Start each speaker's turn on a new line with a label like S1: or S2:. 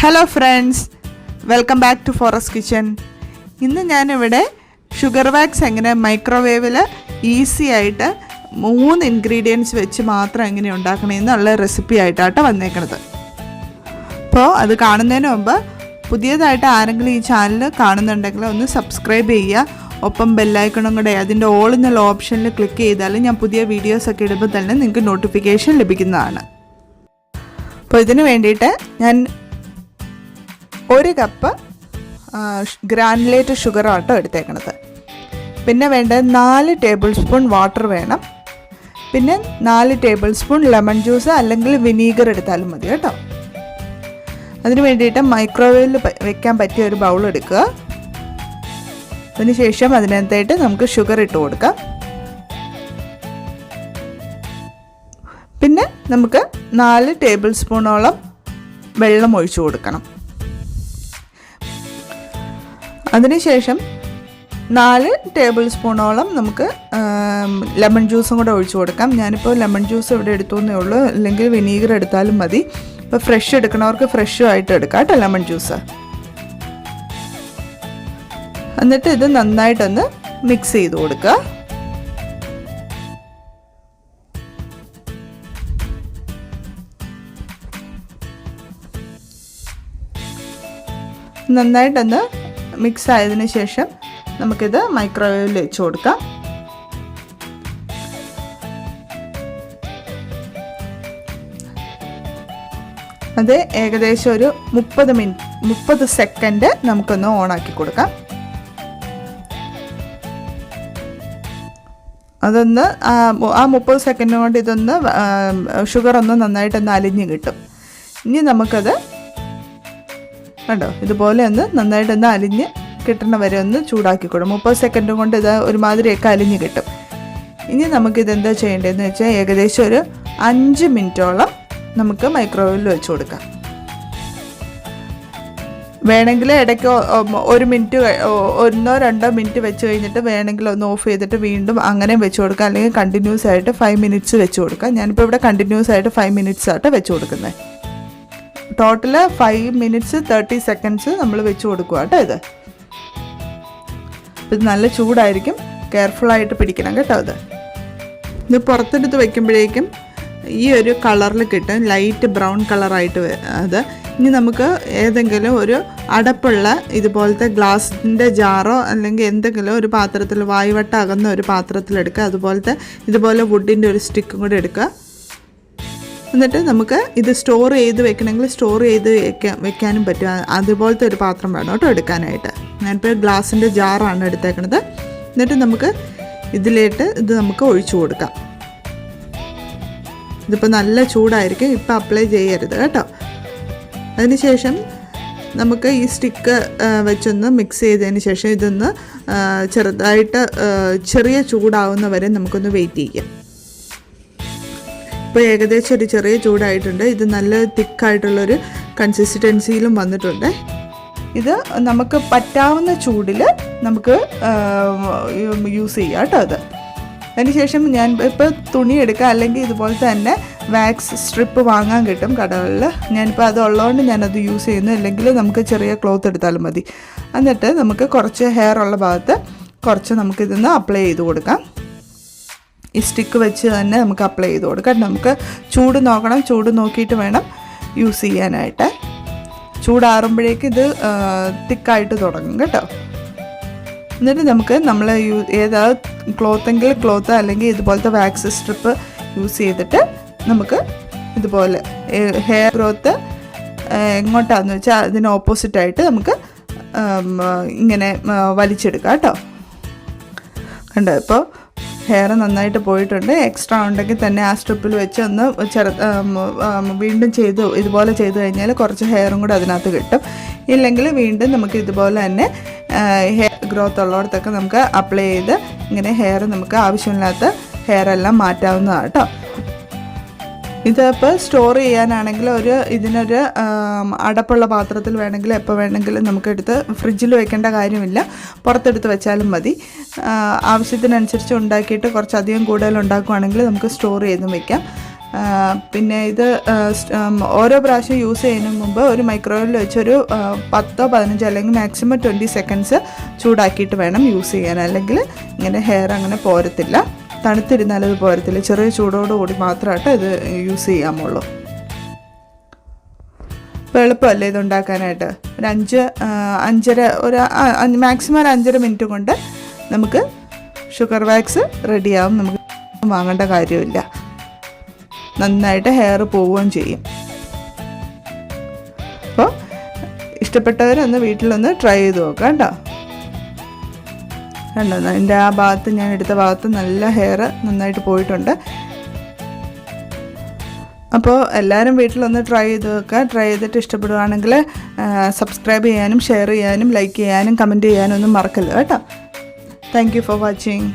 S1: Hello friends, welcome back to Forest Kitchen. ഇന്ന് ഞാനിവിടെ sugar wax എങ്ങനെ മൈക്രോവേവിൽ ഈസി ആയിട്ട് 3 ഇൻഗ്രീഡിയൻസ് വെച്ച് മാത്രം എങ്ങനെ ഉണ്ടാക്കണമെന്നുള്ള റെസിപ്പി ആയിട്ടാണ് വന്നേക്കുന്നത്. അപ്പോൾ അത് കാണുന്നതിന് മുമ്പ് പുതിയതായിട്ട് ആരെങ്കിലും ഈ ചാനൽ കാണുന്നുണ്ടെങ്കിൽ ഒന്ന് സബ്സ്ക്രൈബ് ചെയ്യുക. ഒപ്പം ബെല്ലൈക്കണും കൂടെ അതിൻ്റെ ഓൾ എന്നുള്ള ഓപ്ഷനിൽ ക്ലിക്ക് ചെയ്താൽ ഞാൻ പുതിയ വീഡിയോസൊക്കെ ഇടുമ്പോൾ തന്നെ നിങ്ങൾക്ക് നോട്ടിഫിക്കേഷൻ ലഭിക്കുന്നതാണ്. അപ്പോൾ ഇതിന് വേണ്ടിയിട്ട് ഞാൻ 1 കപ്പ് ഗ്രാനുലേറ്റ് ഷുഗറാട്ടോ എടുത്തേക്കണത്. പിന്നെ വേണ്ടത് 4 ടേബിൾ സ്പൂൺ വാട്ടർ വേണം. പിന്നെ 4 ടേബിൾ സ്പൂൺ ലെമൺ ജ്യൂസ് അല്ലെങ്കിൽ വിനീഗർ എടുത്താലും മതി കേട്ടോ. അതിന് വേണ്ടിയിട്ട് മൈക്രോവേവിൽ വെക്കാൻ പറ്റിയ ഒരു ബൗൾ എടുക്കുക. അതിനുശേഷം അതിനകത്തായിട്ട് നമുക്ക് ഷുഗർ ഇട്ട് കൊടുക്കാം. പിന്നെ നമുക്ക് 4 ടേബിൾ സ്പൂണോളം വെള്ളം ഒഴിച്ചു കൊടുക്കണം. അതിനുശേഷം 4 ടേബിൾ സ്പൂണോളം നമുക്ക് ലെമൺ ജ്യൂസും കൂടെ ഒഴിച്ചു കൊടുക്കാം. ഞാനിപ്പോൾ ലെമൺ ജ്യൂസ് ഇവിടെ എടുത്തോന്നേ ഉള്ളൂ, അല്ലെങ്കിൽ വിനീഗർ എടുത്താലും മതി. ഇപ്പോൾ ഫ്രഷ് എടുക്കണവർക്ക് ഫ്രഷും ആയിട്ട് എടുക്കാം കേട്ടോ ലെമൺ ജ്യൂസ്. എന്നിട്ട് ഇത് നന്നായിട്ടൊന്ന് മിക്സ് ചെയ്ത് കൊടുക്കുക. നന്നായിട്ടൊന്ന് മിക്സ് ആയതിനു ശേഷം നമുക്കിത് മൈക്രോവേവിൽ വെച്ച് കൊടുക്കാം. അത് ഏകദേശം ഒരു 30 സെക്കൻഡ് നമുക്കൊന്ന് ഓണാക്കി കൊടുക്കാം. അതൊന്ന് ആ 30 സെക്കൻഡ് കൊണ്ട് ഇതൊന്ന് ഷുഗർ ഒന്ന് നന്നായിട്ടൊന്ന് അലിഞ്ഞ് കിട്ടും. ഇനി നമുക്കത് കണ്ടോ ഇതുപോലെ ഒന്ന് നന്നായിട്ടൊന്ന് അലിഞ്ഞ് കിട്ടണ വരെ ഒന്ന് ചൂടാക്കി കൊടുക്കും. 30 സെക്കൻഡ് കൊണ്ട് ഇത് ഒരുമാതിരിയൊക്കെ അലിഞ്ഞ് കിട്ടും. ഇനി നമുക്കിതെന്താ ചെയ്യേണ്ടതെന്ന് വെച്ചാൽ ഏകദേശം ഒരു 5 മിനിറ്റോളം നമുക്ക് മൈക്രോവേവിൽ വെച്ച് കൊടുക്കാം. വേണമെങ്കിൽ ഇടയ്ക്ക് 1 മിനിറ്റ് 1-2 മിനിറ്റ് വെച്ച് കഴിഞ്ഞിട്ട് വേണമെങ്കിൽ ഒന്ന് ഓഫ് ചെയ്തിട്ട് വീണ്ടും അങ്ങനെ വെച്ച് കൊടുക്കാം. അല്ലെങ്കിൽ കണ്ടിന്യൂസ് ആയിട്ട് 5 മിനിറ്റ്സ് വെച്ച് കൊടുക്കാം. ഞാനിപ്പോൾ ഇവിടെ കണ്ടിന്യൂസ് ആയിട്ട് 5 മിനിറ്റ്സ് ആയിട്ട് വെച്ച് കൊടുക്കുന്നത്. ടോട്ടൽ 5 മിനിറ്റ്സ് 30 സെക്കൻഡ്സ് നമ്മൾ വെച്ച് കൊടുക്കുക കേട്ടോ. ഇത് നല്ല ചൂടായിരിക്കും, കെയർഫുള്ളായിട്ട് പിടിക്കണം കേട്ടോ. ഇത് പുറത്തെടുത്ത് വയ്ക്കുമ്പോഴേക്കും ഈ ഒരു കളറിൽ കിട്ടും, ലൈറ്റ് ബ്രൗൺ കളറായിട്ട്. അത് ഇനി നമുക്ക് ഏതെങ്കിലും ഒരു അടപ്പുള്ള ഇതുപോലത്തെ ഗ്ലാസിൻ്റെ ജാറോ അല്ലെങ്കിൽ എന്തെങ്കിലും ഒരു പാത്രത്തിൽ വായുവട്ട അകന്ന ഒരു പാത്രത്തിലെടുക്കുക. ഇതുപോലെ വുഡിൻ്റെ ഒരു സ്റ്റിക്കും കൂടെ എടുക്കുക. എന്നിട്ട് നമുക്ക് ഇത് സ്റ്റോർ ചെയ്ത് വെക്കണമെങ്കിൽ സ്റ്റോർ ചെയ്ത് വെക്കാനും പറ്റും. അതുപോലത്തെ ഒരു പാത്രം വേണം കേട്ടോ എടുക്കാനായിട്ട്. ഞാനിപ്പോൾ ഗ്ലാസിൻ്റെ ജാറാണ് എടുത്തേക്കണത്. എന്നിട്ട് നമുക്ക് ഇതിലേക്ക് ഇത് നമുക്ക് ഒഴിച്ചു കൊടുക്കാം. ഇതിപ്പോൾ നല്ല ചൂടായിരിക്കും, ഇപ്പോൾ അപ്ലൈ ചെയ്യരുത് കേട്ടോ. അതിനുശേഷം നമുക്ക് ഈ സ്റ്റിക്ക് വെച്ചൊന്ന് മിക്സ് ചെയ്തതിന് ശേഷം ഇതൊന്ന് ചെറുതായിട്ട് ചെറിയ ചൂടാവുന്ന വരെ നമുക്കൊന്ന് വെയിറ്റ് ചെയ്യാം. ഇപ്പോൾ ഏകദേശം ഒരു ചെറിയ ചൂടായിട്ടുണ്ട്. ഇത് നല്ല തിക്കായിട്ടുള്ളൊരു കൺസിസ്റ്റൻസിയിലും വന്നിട്ടുണ്ട്. ഇത് നമുക്ക് പറ്റാവുന്ന ചൂടിൽ നമുക്ക് യൂസ് ചെയ്യാം കേട്ടോ. അതിനുശേഷം ഞാൻ ഇപ്പോൾ തുണി എടുക്കുക, അല്ലെങ്കിൽ ഇതുപോലെ തന്നെ വാക്സ് സ്ട്രിപ്പ് വാങ്ങാൻ കിട്ടും കടകളിൽ. ഞാനിപ്പോൾ അത് ഉള്ളതുകൊണ്ട് ഞാനത് യൂസ് ചെയ്യുന്നു. അല്ലെങ്കിൽ നമുക്ക് ചെറിയ ക്ലോത്ത് എടുത്താലും മതി. എന്നിട്ട് നമുക്ക് കുറച്ച് ഹെയർ ഉള്ള ഭാഗത്ത് കുറച്ച് നമുക്കിതൊന്ന് അപ്ലൈ ചെയ്ത് കൊടുക്കാം. ഈ സ്റ്റിക്ക് വെച്ച് തന്നെ നമുക്ക് അപ്ലൈ ചെയ്ത് കൊടുക്കാം. നമുക്ക് ചൂട് നോക്കണം, ചൂട് നോക്കിയിട്ട് വേണം യൂസ് ചെയ്യാനായിട്ട്. ചൂടാറുമ്പോഴേക്ക് ഇത് തിക്കായിട്ട് തുടങ്ങും കേട്ടോ. എന്നിട്ട് നമുക്ക് നമ്മൾ ഏതാ ക്ലോത്തെങ്കിൽ ക്ലോത്ത്, അല്ലെങ്കിൽ ഇതുപോലത്തെ വാക്സ് സ്ട്രിപ്പ് യൂസ് ചെയ്തിട്ട് നമുക്ക് ഇതുപോലെ ഹെയർ ഗ്രോത്ത് എങ്ങോട്ടാണെന്ന് വെച്ചാൽ അതിന് ഓപ്പോസിറ്റായിട്ട് നമുക്ക് ഇങ്ങനെ വലിച്ചെടുക്കാം കേട്ടോ. കണ്ടോ, ഇപ്പോൾ ഹെയർ നന്നായിട്ട് പോയിട്ടുണ്ട്. എക്സ്ട്രാ ഉണ്ടെങ്കിൽ തന്നെ ആ സ്ട്രിപ്പിൽ വെച്ച് ഒന്ന് വീണ്ടും ഇതുപോലെ ചെയ്ത് കഴിഞ്ഞാൽ കുറച്ച് ഹെയറും കൂടെ അതിനകത്ത് കിട്ടും. ഇല്ലെങ്കിൽ വീണ്ടും നമുക്ക് ഇതുപോലെ തന്നെ ഹെയർ ഗ്രോത്ത് ഉള്ളിടത്തൊക്കെ നമുക്ക് അപ്ലൈ ചെയ്ത് ഇങ്ങനെ ഹെയർ നമുക്ക് ആവശ്യമില്ലാത്ത ഹെയർ എല്ലാം മാറ്റാവുന്നതാണ് കേട്ടോ. ഇതിപ്പോൾ സ്റ്റോർ ചെയ്യാനാണെങ്കിൽ ഇതിനൊരു അടപ്പുള്ള പാത്രത്തിൽ വേണമെങ്കിൽ എപ്പോൾ വേണമെങ്കിലും നമുക്കെടുത്ത് ഫ്രിഡ്ജിൽ വെക്കേണ്ട കാര്യമില്ല, പുറത്തെടുത്ത് വെച്ചാലും മതി. ആവശ്യത്തിനനുസരിച്ച് ഉണ്ടാക്കിയിട്ട് കുറച്ചധികം കൂടുതൽ ഉണ്ടാക്കുകയാണെങ്കിൽ നമുക്ക് സ്റ്റോർ ചെയ്തും വെക്കാം. പിന്നെ ഇത് ഓരോ പ്രാവശ്യം യൂസ് ചെയ്യുന്നതിന് മുമ്പ് ഒരു മൈക്രോവേവിൽ വെച്ചൊരു 10-15 അല്ലെങ്കിൽ മാക്സിമം 20 സെക്കൻഡ്സ് ചൂടാക്കിയിട്ട് വേണം യൂസ് ചെയ്യാൻ. അല്ലെങ്കിൽ ഇങ്ങനെ ഹെയർ അങ്ങനെ പോരത്തില്ല, തണുത്തിരുന്നാലത് പോരത്തില്ല. ചെറിയ ചൂടോടുകൂടി മാത്രമായിട്ട് ഇത് യൂസ് ചെയ്യാമുള്ളൂ. ഇപ്പോൾ എളുപ്പമല്ലേ ഇതുണ്ടാക്കാനായിട്ട്. ഒരു മാക്സിമം ഒരു 5.5 മിനിറ്റ് കൊണ്ട് നമുക്ക് ഷുഗർ വാക്സ് റെഡിയാവും. നമുക്ക് വാങ്ങേണ്ട കാര്യമില്ല, നന്നായിട്ട് ഹെയർ പോവുകയും ചെയ്യും. അപ്പോൾ ഇഷ്ടപ്പെട്ടവരൊന്ന് വീട്ടിലൊന്ന് ട്രൈ ചെയ്ത് നോക്കാം കേട്ടോ. കണ്ടോ, എൻ്റെ ആ ഭാഗത്ത്, ഞാൻ എടുത്ത ഭാഗത്ത് നല്ല ഹെയർ നന്നായിട്ട് പോയിട്ടുണ്ട്. അപ്പോൾ എല്ലാവരും വീട്ടിലൊന്ന് ട്രൈ ചെയ്ത് നോക്കുക. ട്രൈ ചെയ്തിട്ട് ഇഷ്ടപ്പെടുകയാണെങ്കിൽ സബ്സ്ക്രൈബ് ചെയ്യാനും ഷെയർ ചെയ്യാനും ലൈക്ക് ചെയ്യാനും കമൻറ്റ് ചെയ്യാനും ഒന്നും മറക്കല്ല കേട്ടോ. Thank you for watching.